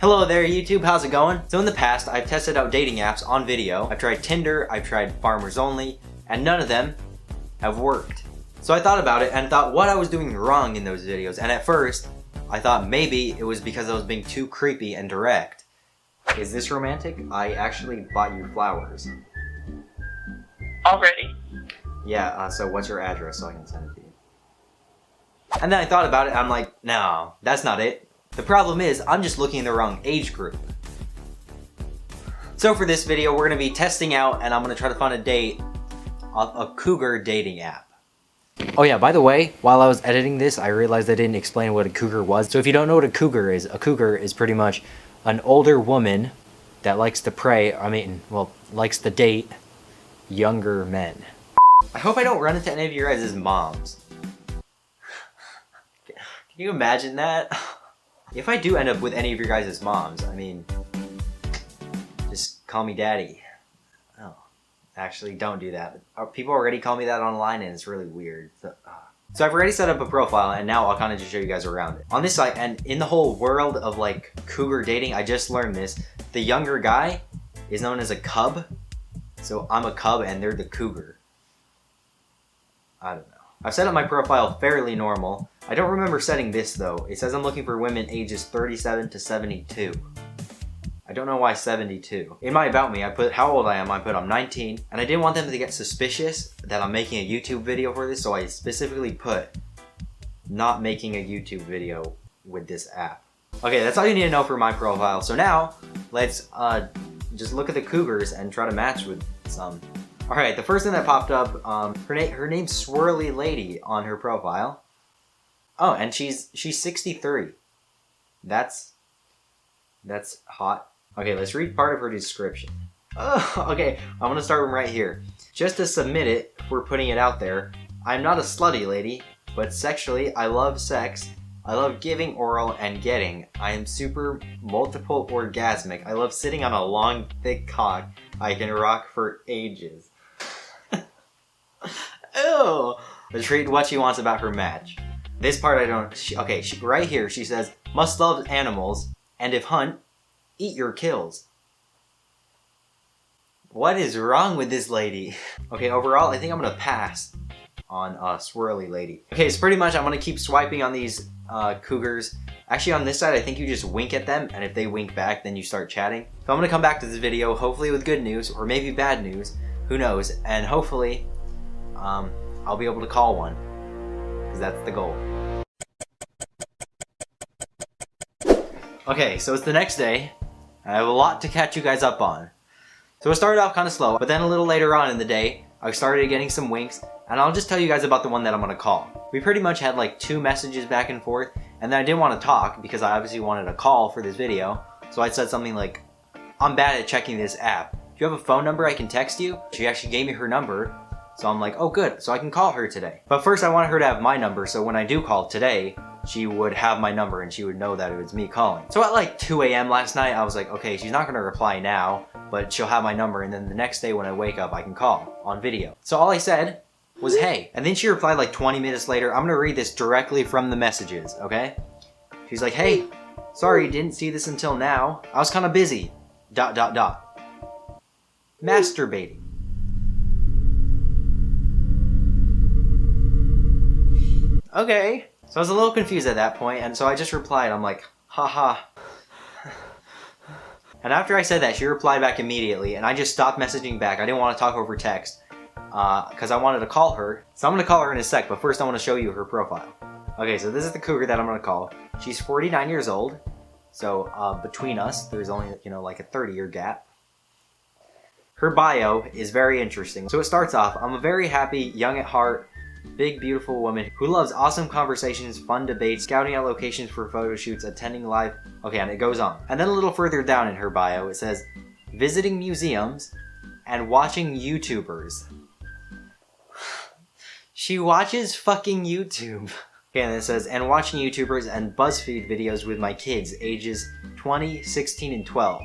Hello there YouTube, how's it going? So in the past, I've tested out dating apps on video. I've tried Tinder, I've tried Farmers Only, and none of them have worked. So I thought about it and thought what I was doing wrong in those videos, and at first, I thought maybe it was because I was being too creepy and direct. Is this romantic? I actually bought you flowers. Already? Yeah, so what's your address so I can send it to you? And then I thought about it and I'm like, no, that's not it. The problem is, I'm just looking in the wrong age group. So for this video, we're going to be testing out and I'm going to try to find a date on a Cougar dating app. Oh yeah, by the way, while I was editing this, I realized I didn't explain what a Cougar was. So if you don't know what a Cougar is pretty much an older woman that likes to prey, likes to date younger men. I hope I don't run into any of your guys' moms. Can you imagine that? If I do end up with any of your guys' moms, just call me daddy. Oh, actually don't do that. People already call me that online and it's really weird. So I've already set up a profile and now I'll kind of just show you guys around it. On this site and in the whole world of like Cougar dating, I just learned this. The younger guy is known as a cub. So I'm a cub and they're the Cougar. I don't know. I've set up my profile fairly normal. I don't remember setting this though. It says I'm looking for women ages 37 to 72. I don't know why 72. In my about me, I put how old I am. I put I'm 19. And I didn't want them to get suspicious that I'm making a YouTube video for this, so I specifically put not making a YouTube video with this app. Okay, that's all you need to know for my profile. So now, let's just look at the Cougars and try to match with some. Alright, the first thing that popped up, her name's Swirly Lady on her profile. Oh, and she's 63. That's hot. Okay, let's read part of her description. Oh, okay, I'm gonna start from right here. Just to submit it, we're putting it out there. I'm not a slutty lady, but sexually, I love sex. I love giving oral and getting. I am super multiple orgasmic. I love sitting on a long, thick cock I can rock for ages. Ew. Let's read what she wants about her match. This part I don't... right here she says, must love animals, and if hunt, eat your kills. What is wrong with this lady? Okay, overall, I think I'm gonna pass on Swirly Lady. Okay, so pretty much I'm gonna keep swiping on these Cougars. Actually, on this side, I think you just wink at them, and if they wink back, then you start chatting. So I'm gonna come back to this video, hopefully with good news, or maybe bad news, who knows, and hopefully, I'll be able to call one, because that's the goal. Okay, so it's the next day. I have a lot to catch you guys up on. So it started off kind of slow, but then a little later on in the day, I started getting some winks, and I'll just tell you guys about the one that I'm gonna call. We pretty much had like 2 messages back and forth, and then I didn't want to talk because I obviously wanted a call for this video. So I said something like, I'm bad at checking this app. Do you have a phone number I can text you? She actually gave me her number. So I'm like, oh good, so I can call her today. But first I wanted her to have my number, so when I do call today, she would have my number and she would know that it was me calling. So at like 2 a.m. last night, I was like, okay, she's not gonna reply now, but she'll have my number, and then the next day when I wake up, I can call on video. So all I said was, hey. And then she replied like 20 minutes later. I'm gonna read this directly from the messages, okay? She's like, hey, sorry, didn't see this until now. I was kind of busy, ... Masturbating. Okay. So I was a little confused at that point, and so I just replied, I'm like, haha. And after I said that, she replied back immediately, and I just stopped messaging back. I didn't want to talk over text, because I wanted to call her. So I'm going to call her in a sec, but first I want to show you her profile. Okay, so this is the Cougar that I'm going to call. She's 49 years old, so between us, there's only, like a 30-year gap. Her bio is very interesting. So it starts off, I'm a very happy, young at heart, big, beautiful woman who loves awesome conversations, fun debates, scouting out locations for photo shoots, attending live... Okay, and it goes on. And then a little further down in her bio, it says, visiting museums and watching YouTubers. She watches fucking YouTube. Okay, and it says, and watching YouTubers and BuzzFeed videos with my kids, ages 20, 16, and 12.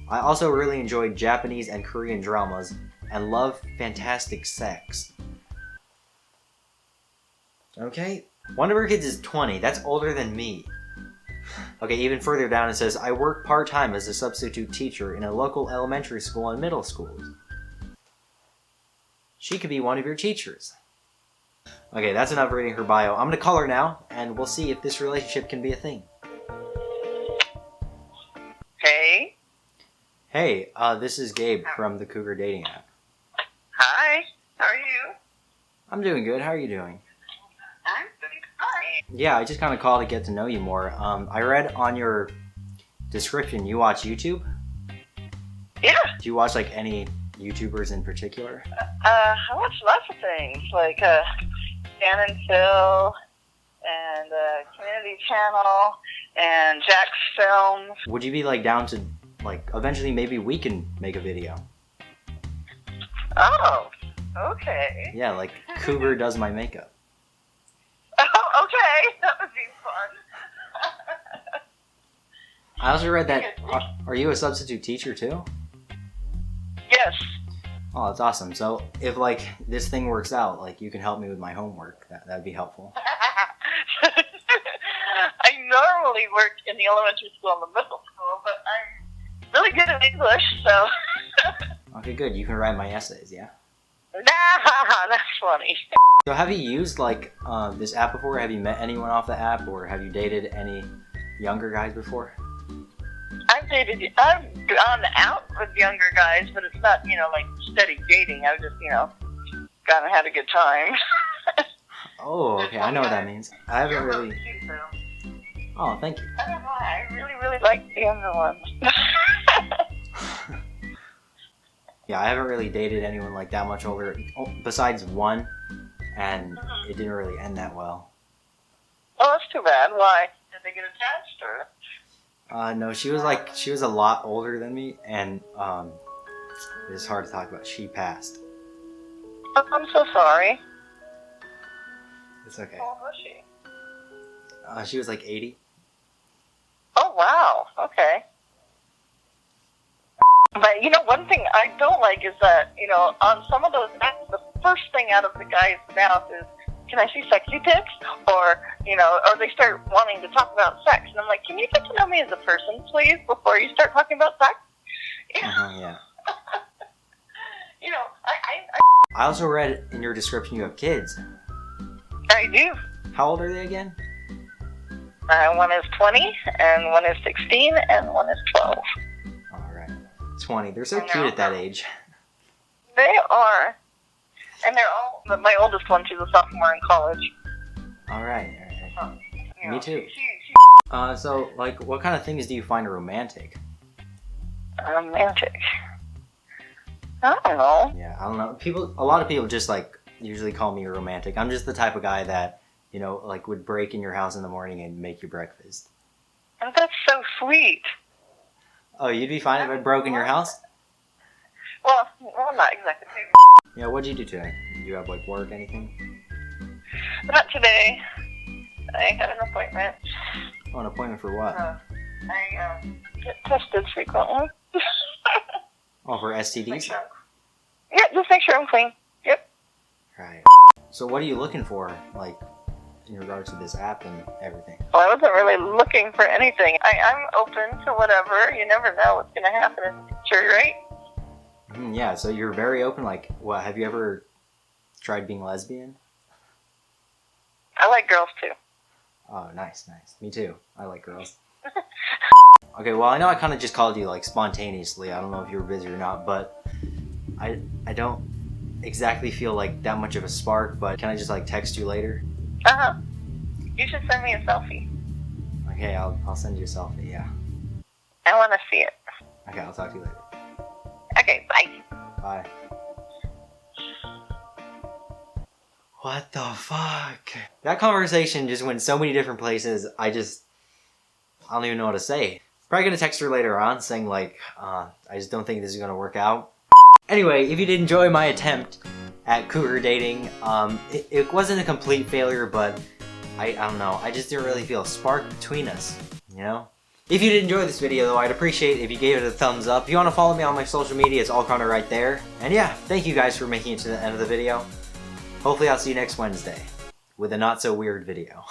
I also really enjoy Japanese and Korean dramas and love fantastic sex. Okay, one of her kids is 20. That's older than me. Okay, even further down it says, I work part-time as a substitute teacher in a local elementary school and middle schools. She could be one of your teachers. Okay, that's enough reading her bio. I'm gonna call her now, and we'll see if this relationship can be a thing. Hey. Hey, this is Gabe from the Cougar dating app. Hi. How are you? I'm doing good. How are you doing? I'm doing fine. Yeah, I just kind of called to get to know you more. I read on your description you watch YouTube? Yeah. Do you watch like any YouTubers in particular? I watch lots of things, like Dan and Phil, and Community Channel, and Jack's Films. Would you be like down to like eventually maybe we can make a video? Oh, okay. Yeah, like Cougar does my makeup. Oh, okay. That would be fun. I also read that. Are you a substitute teacher too? Yes. Oh, that's awesome. So if like this thing works out, like you can help me with my homework. That'd be helpful. I normally work in the elementary school and the middle school, but I'm really good at English, so. Okay, good. You can write my essays, yeah? Nah, that's funny. So have you used like this app before? Have you met anyone off the app, or have you dated any younger guys before? I've gone out with younger guys, but it's not, like steady dating. I've just, gone and had a good time. Oh, okay. I know what that means. I haven't really. Cute, though. Oh, thank you. I don't know. I really like the younger ones. Yeah, I haven't really dated anyone like that much older, besides one, and it didn't really end that well. Oh, that's too bad. Why? Did they get attached, or? No, she was a lot older than me, and it's hard to talk about. She passed. Oh, I'm so sorry. It's okay. How old was she? She was like 80. Oh, wow. Okay. But, one thing I don't like is that, on some of those apps, the first thing out of the guy's mouth is, can I see sexy pics? Or, or they start wanting to talk about sex. And I'm like, can you get to know me as a person, please, before you start talking about sex? Yeah. I I also read in your description you have kids. I do. How old are they again? One is 20, and one is 16, and one is 12. All right. 20. They're so cute at that age. They are. And they're all, my oldest one, she's a sophomore in college. All right. Me too. She So, like, what kind of things do you find romantic? romantic. I don't know. Yeah, I don't know. A lot of people just, like, usually call me romantic. I'm just the type of guy that, like, would break in your house in the morning and make you breakfast. And that's so sweet. Oh, you'd be fine if I broke in your house? Well, not exactly. Yeah, what'd you do today? Did you have, like, work, anything? Not today. I had an appointment. Oh, an appointment for what? I get tested frequently. Oh, for STDs? Yeah, just make sure I'm clean. Yep. Right. So what are you looking for, like, in regards to this app and everything? Well, I wasn't really looking for anything. I'm open to whatever. You never know what's going to happen in the future, right? Yeah, so you're very open. Like, what, have you ever tried being lesbian? I like girls, too. Oh, nice. Me too. I like girls. Okay, well, I know I kind of just called you, like, spontaneously. I don't know if you were busy or not, but I don't exactly feel like that much of a spark, but can I just, like, text you later? Uh-huh. You should send me a selfie. Okay, I'll send you a selfie, yeah. I want to see it. Okay, I'll talk to you later. Okay, bye. Bye. What the fuck? That conversation just went so many different places, I don't even know what to say. Probably gonna text her later on saying like, I just don't think this is gonna work out. Anyway, if you did enjoy my attempt at cougar dating, it wasn't a complete failure, but I don't know, I just didn't really feel a spark between us, you know? If you did enjoy this video though, I'd appreciate it if you gave it a thumbs up. If you want to follow me on my social media, it's all kinda right there. And yeah, thank you guys for making it to the end of the video. Hopefully I'll see you next Wednesday with a not so weird video.